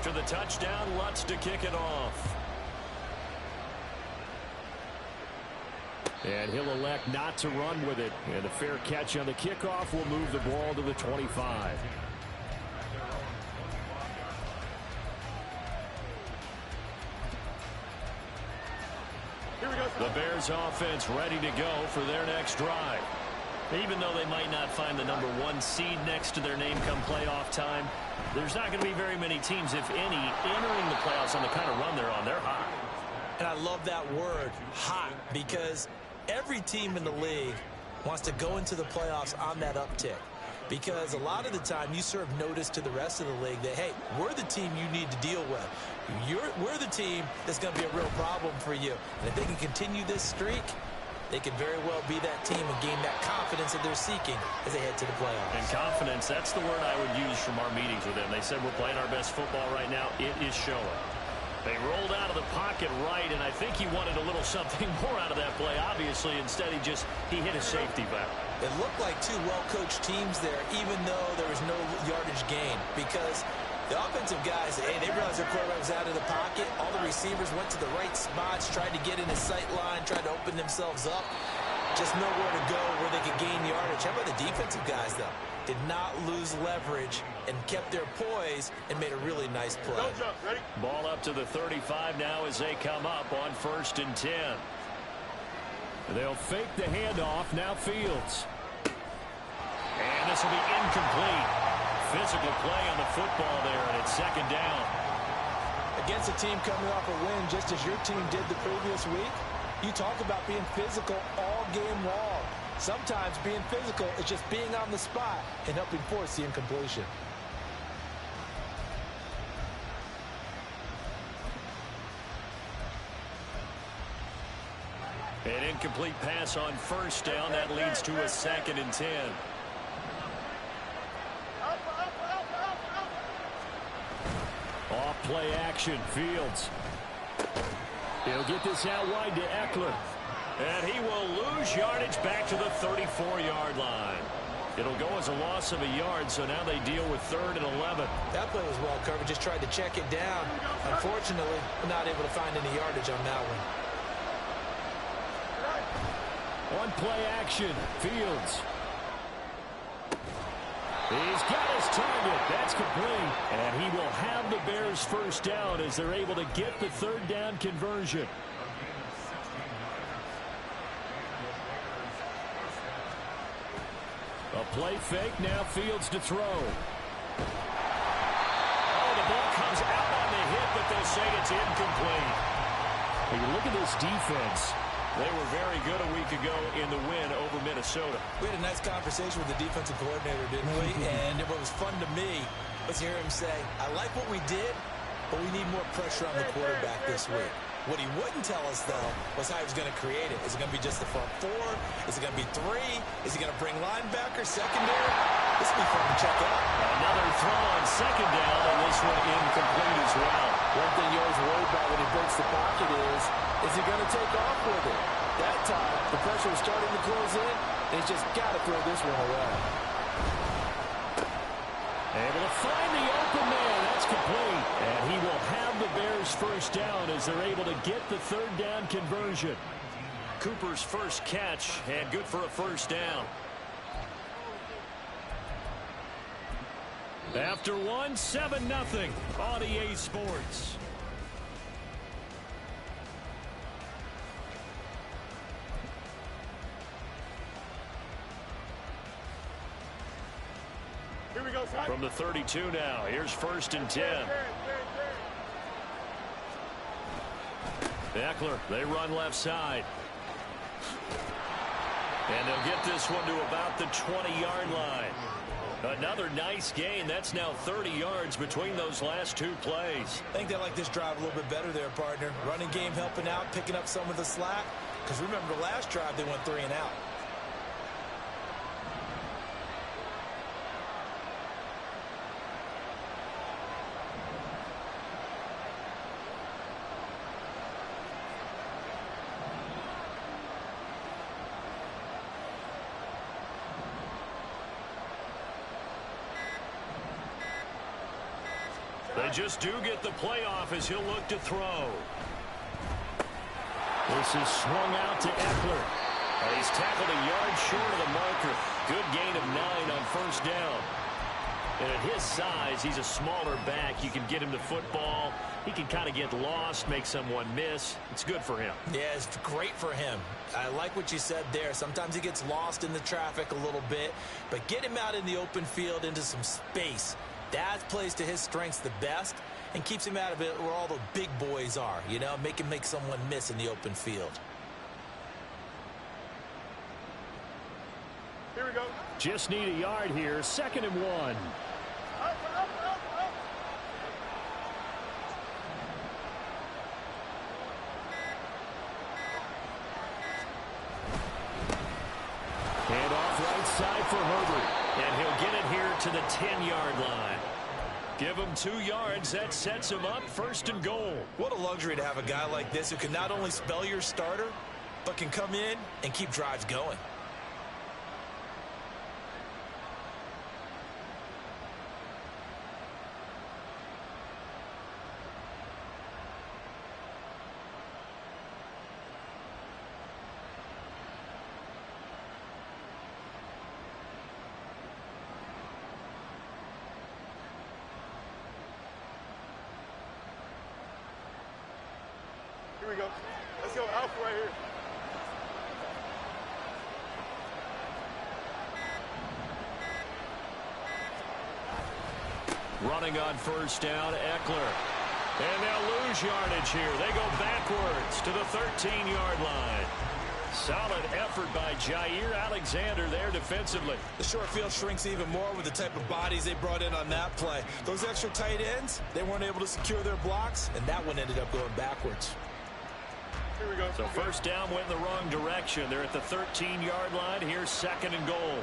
After the touchdown, Lutz to kick it off. And he'll elect not to run with it. And a fair catch on the kickoff will move the ball to the 25. The Bears offense ready to go for their next drive. Even though they might not find the number 1 seed next to their name come playoff time, there's not going to be very many teams, if any, entering the playoffs on the kind of run they're on. They're hot. And I love that word, hot, because every team in the league wants to go into the playoffs on that uptick. Because a lot of the time you serve notice to the rest of the league that, hey, we're the team you need to deal with. We're the team that's going to be a real problem for you. And if they can continue this streak, they could very well be that team and gain that confidence that they're seeking as they head to the playoffs. And confidence, that's the word I would use from our meetings with them. They said we're playing our best football right now. It is showing. They rolled out of the pocket right, and I think he wanted a little something more out of that play, obviously. Instead, he hit a safety back. It looked like two well-coached teams there, even though there was no yardage gain, because the offensive guys, hey, they realized their quarterback was out of the pocket. All the receivers went to the right spots, tried to get in his sight line, tried to open themselves up. Just nowhere to go where they could gain yardage. How about the defensive guys, though? Did not lose leverage and kept their poise and made a really nice play. Ball up to the 35 now as they come up on 1st and 10. They'll fake the handoff. Now Fields. And this will be incomplete. Physical play on the football there, and it's 2nd down. Against a team coming off a win, just as your team did the previous week, you talk about being physical all game long. Sometimes being physical is just being on the spot and helping force the incompletion. An incomplete pass on 1st down. That leads to a 2nd and 10. Off play action. Fields. He'll get this out wide to Eckler. And he will lose yardage back to the 34-yard line. It'll go as a loss of a yard, so now they deal with 3rd and 11. That play was well covered. Just tried to check it down. Unfortunately, not able to find any yardage on that one. On play action, Fields. He's got his target. That's complete. And he will have the Bears 1st down as they're able to get the 3rd down conversion. A play fake, now Fields to throw. Oh, the ball comes out on the hit, but they'll say it's incomplete. When you look at this defense, they were very good a week ago in the win over Minnesota. We had a nice conversation with the defensive coordinator, didn't we? And what was fun to me was hear him say, I like what we did, but we need more pressure on the quarterback this week. What he wouldn't tell us, though, was how he was going to create it. Is it going to be just the front 4? Is it going to be 3? Is he going to bring linebackers, secondary? This will be fun to check out. Another throw on 2nd down, and this one incomplete as well. One thing you always worry about when he breaks the pocket is he going to take off with it? That time, the pressure was starting to close in, and he's just got to throw this one away. Able to find the open man. That's complete. And he will have the Bears 1st down as they're able to get the 3rd down conversion. Cooper's first catch and good for a 1st down. After 1, 7-0 on EA Sports. From the 32 now, here's 1st and 10. Eckler, they run left side. And they'll get this one to about the 20-yard line. Another nice gain. That's now 30 yards between those last 2 plays. I think they like this drive a little bit better there, partner. Running game helping out, picking up some of the slack. Because remember, the last drive, they went 3 and out. They just do get the playoff as he'll look to throw. This is swung out to Eckler. And he's tackled a yard short of the marker. Good gain of 9 on first down. And at his size, he's a smaller back. You can get him the football. He can kind of get lost, make someone miss. It's good for him. Yeah, it's great for him. I like what you said there. Sometimes he gets lost in the traffic a little bit, but get him out in the open field into some space. That plays to his strengths the best and keeps him out of it where all the big boys are, you know, make him make someone miss in the open field. Here we go. Just need a yard here. 2nd and 1. Hand off right side for Herbert. And he'll get it here to the 10-yard line. Give him 2 yards. That sets him up 1st and goal. What a luxury to have a guy like this who can not only spell your starter, but can come in and keep drives going. Here we go. Let's go. Alpha right here. Running on first down, Eckler. And they'll lose yardage here. They go backwards to the 13-yard line. Solid effort by Jair Alexander there defensively. The short field shrinks even more with the type of bodies they brought in on that play. Those extra tight ends, they weren't able to secure their blocks, and that one ended up going backwards. Here we go. So first down went in the wrong direction. They're at the 13-yard line. Here's 2nd and goal.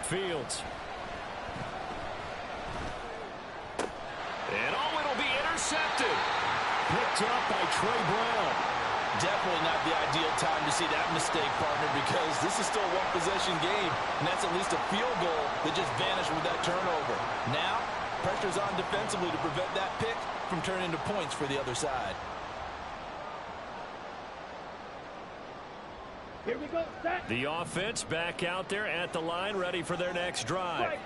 Fields. And oh, it'll be intercepted. Picked up by Trey Brown. Definitely not the ideal time to see that mistake, partner, because this is still a one-possession game, and that's at least a field goal that just vanished with that turnover. Now, pressure's on defensively to prevent that pick from turning into points for the other side. Here we go, set. The offense back out there at the line, ready for their next drive.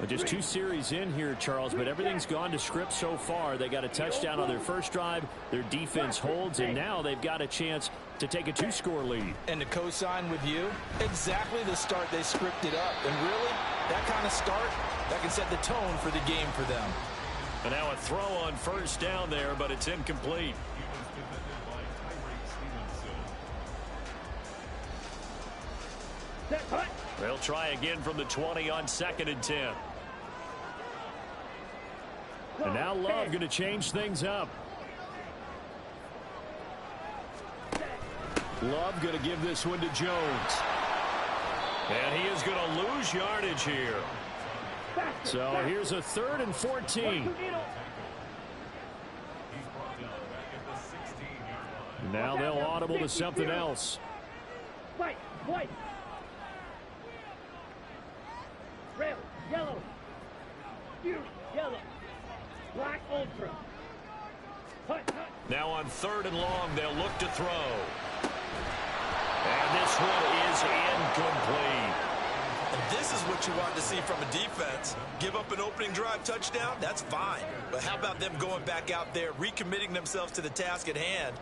Just 2 series in here, Charles, but everything's gone to script so far. They got a touchdown on their first drive. Their defense holds, and now they've got a chance to take a 2-score lead. And to co-sign with you, exactly the start they scripted up. And really, that kind of start, that can set the tone for the game for them. And now a throw on first down there, but it's incomplete. They'll try again from the 20 on 2nd and 10. And now Love going to change things up. Love going to give this one to Jones. And he is going to lose yardage here. So here's a 3rd and 14. Now they'll audible to something else. White, white. Red, yellow. Huge, yellow. Black, ultra. Hut, hut. Now on 3rd and long, they'll look to throw. And this one is incomplete. And this is what you want to see from a defense. Give up an opening drive touchdown, that's fine. But how about them going back out there, recommitting themselves to the task at hand,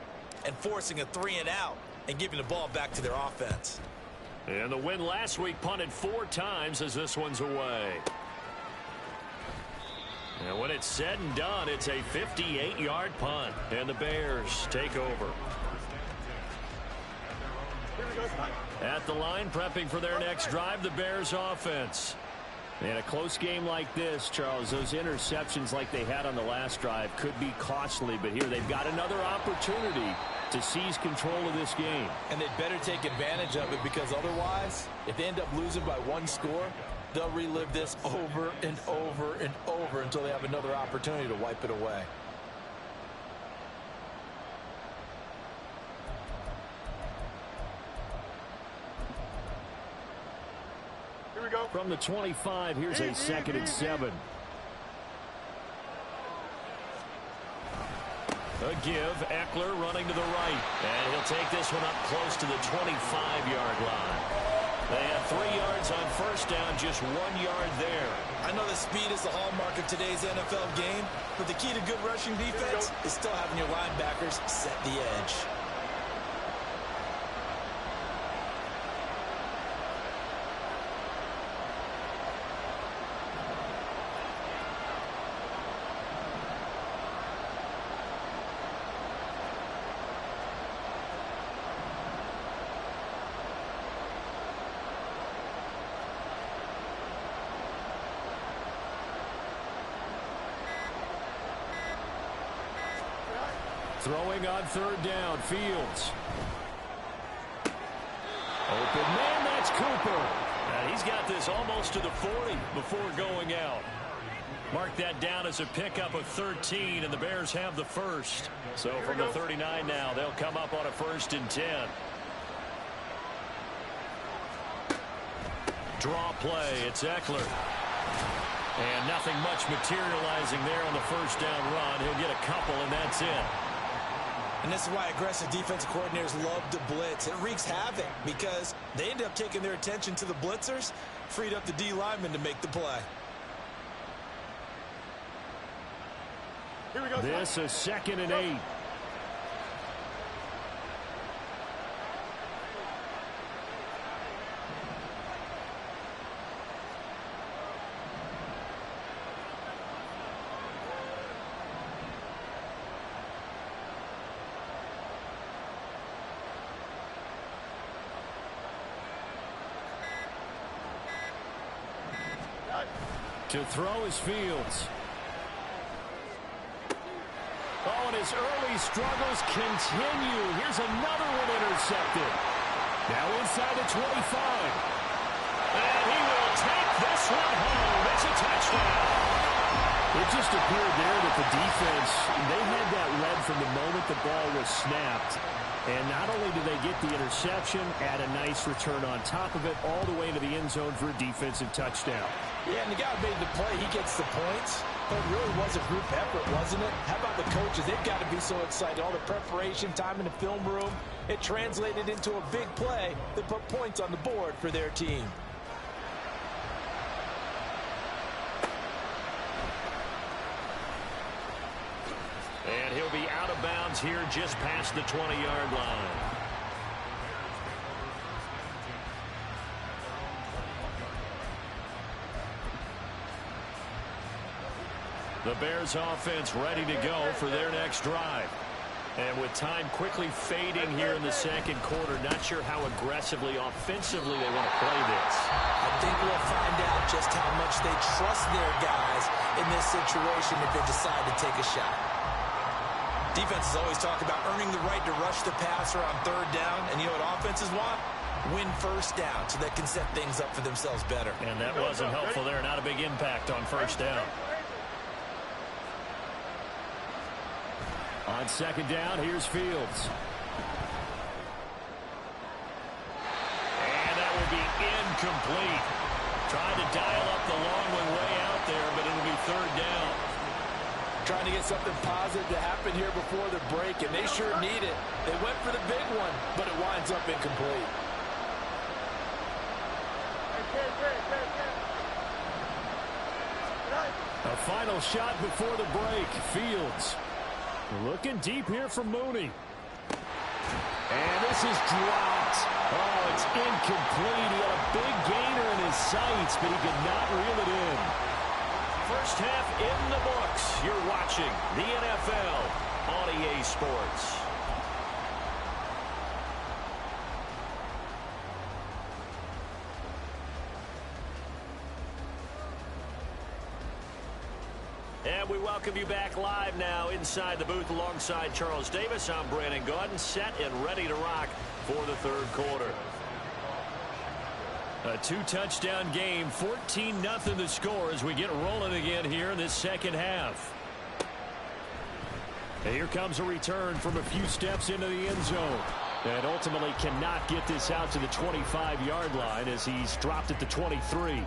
and forcing a 3-and-out and giving the ball back to their offense. And the win last week punted 4 times as this one's away. And when it's said and done, it's a 58-yard punt. And the Bears take over. At the line, prepping for their next drive, the Bears offense. In a close game like this, Charles, those interceptions like they had on the last drive could be costly, but here they've got another opportunity to seize control of this game. And they'd better take advantage of it, because otherwise, if they end up losing by one score, they'll relive this over and over and over until they have another opportunity to wipe it away. Here we go. From the 25, here's a 2nd and 7. A give, Eckler running to the right. And he'll take this one up close to the 25-yard line. They have 3 yards on first down, just 1 yard there. I know that speed is the hallmark of today's NFL game, but the key to good rushing defense is still having your linebackers set the edge. Throwing on 3rd down, Fields. Open man, that's Cooper. And he's got this almost to the 40 before going out. Mark that down as a pickup of 13, and the Bears have the first. So from the 39 now, they'll come up on a 1st and 10. Draw play, it's Eckler. And nothing much materializing there on the 1st down run. He'll get a couple, and that's it. And this is why aggressive defensive coordinators love to blitz. It wreaks havoc because they end up taking their attention to the blitzers, freed up the D lineman to make the play. Here we go. This is 2nd and 8. To throw is Fields. Oh, and his early struggles continue. Here's another one intercepted. Now inside the 25. And he will take this one home. It's a touchdown. It just appeared there that the defense, they had that read from the moment the ball was snapped. And not only did they get the interception, add a nice return on top of it, all the way into the end zone for a defensive touchdown. Yeah, and the guy who made the play, he gets the points. But it really was a group effort, wasn't it? How about the coaches? They've got to be so excited. All the preparation, time in the film room, it translated into a big play that put points on the board for their team. And he'll be out of bounds here just past the 20-yard line. The Bears offense ready to go for their next drive. And with time quickly fading here in the 2nd quarter, not sure how aggressively, offensively they want to play this. I think we'll find out just how much they trust their guys in this situation if they decide to take a shot. Defenses always talk about earning the right to rush the passer on 3rd down. And you know what offenses want? Win 1st down so they can set things up for themselves better. And that wasn't helpful there. Not a big impact on 1st down. On 2nd down, here's Fields. And that will be incomplete. Trying to dial up the long one way out there, but it'll be 3rd down. Trying to get something positive to happen here before the break, and they sure need it. They went for the big one, but it winds up incomplete. A final shot before the break. Fields looking deep here for Mooney. And this is dropped. Oh, it's incomplete. He had a big gainer in his sights, but he could not reel it in. First half in the books. You're watching the NFL on EA Sports. welcome you back live now inside the booth alongside Charles Davis. I'm Brandon Gaudin, set and ready to rock for the third quarter. A two-touchdown game, 14-0 the score as we get rolling again here in this second half. And here comes a return from a few steps into the end zone. And ultimately cannot get this out to the 25-yard line as he's dropped at the 23.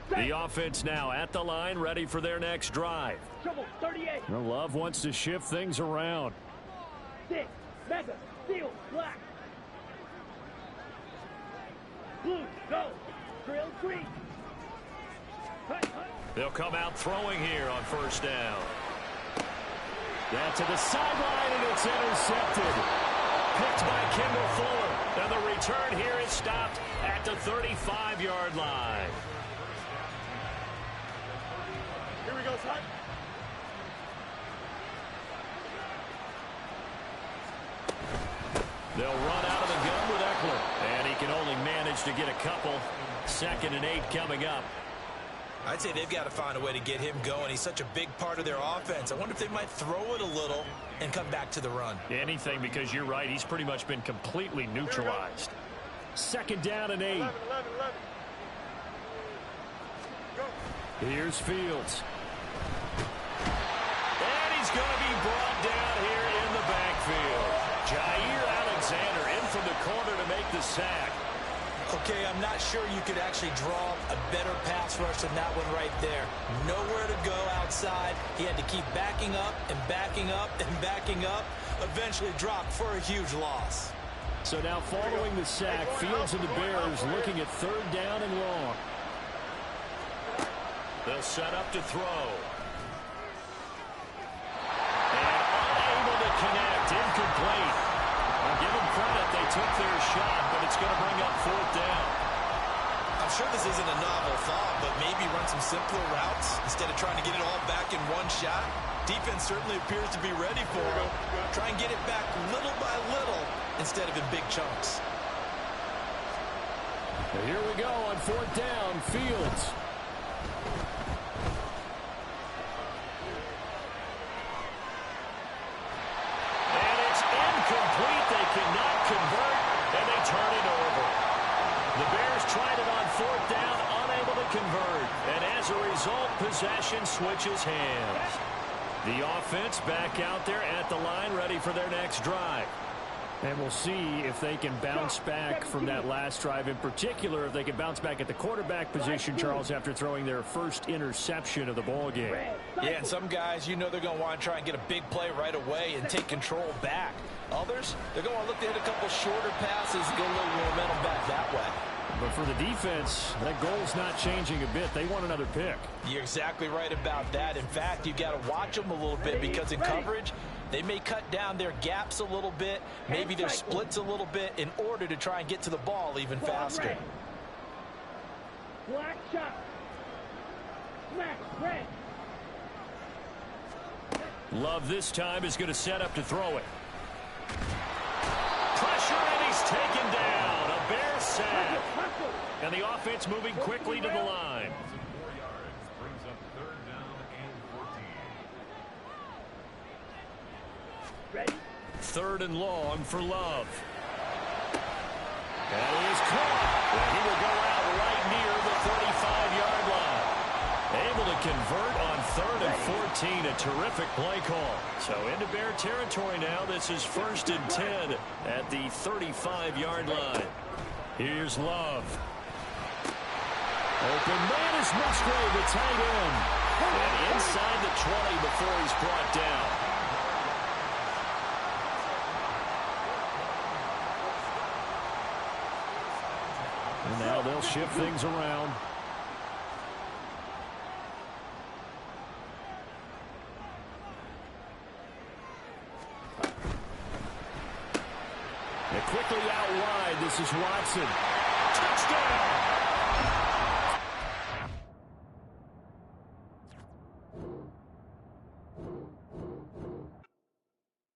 The offense now at the line, ready for their next drive. Trouble, 38. Love wants to shift things around. 6, mega, steel, black. Blue, go. Drill, green. Hut, hut. They'll come out throwing here on first down. That to the sideline, and it's intercepted. Picked by Kendall Fuller. And the return here is stopped at the 35-yard line. Here we go, son. They'll run out of the gun with Eckler. And he can only manage to get a couple. 2nd and 8 coming up. I'd say they've got to find a way to get him going. He's such a big part of their offense. I wonder if they might throw it a little and come back to the run. Anything, because you're right. He's pretty much been completely neutralized. 2nd down and 8. 11. Go. Here's Fields. And he's going to be brought down here in the backfield. Jair Alexander in from the corner to make the sack. Okay, I'm not sure you could actually draw a better pass rush than that one right there. Nowhere to go outside. He had to keep backing up and backing up and backing up. Eventually dropped for a huge loss. So now following the sack, Fields and the Bears looking at 3rd down and long. They'll set up to throw. And unable to connect. Incomplete. I'll give them credit. They took their shot, but it's going to bring up 4th down. I'm sure this isn't a novel thought, but maybe run some simpler routes instead of trying to get it all back in one shot. Defense certainly appears to be ready for it. Try and get it back little by little instead of in big chunks. And here we go on 4th down. Fields. And it's incomplete. They cannot convert, and they turn it over. The Bears tried it on 4th down, unable to convert. And as a result, possession switches hands. The offense back out there at the line, ready for their next drive. And we'll see if they can bounce back from that last drive. In particular, if they can bounce back at the quarterback position, Charles, after throwing their first interception of the ball game. Yeah, and some guys, you know they're going to want to try and get a big play right away and take control back. Others, they're going to want to look to hit a couple shorter passes and get a little momentum back that way. But for the defense, that goal's not changing a bit. They want another pick. You're exactly right about that. In fact, you've got to watch them a little bit because in coverage, they may cut down their gaps a little bit, maybe their splits a little bit in order to try and get to the ball even faster. Black shot. Smash, red. Love this time is going to set up to throw it. Pressure, and he's taken down. A Bear sack. And the offense moving quickly to the line. Brings up 3rd down and 14. Ready? 3rd and long for Love. That is caught. And he will go out right near the 35-yard line. Able to convert on 3rd and 14. A terrific play call. So into Bear territory now. This is 1st and 10 at the 35-yard line. Here's Love. Open man is Musgrave, the tight end. And inside the 20 before he's brought down. And now they'll shift things around. And quickly out wide, this is Watson. Touchdown!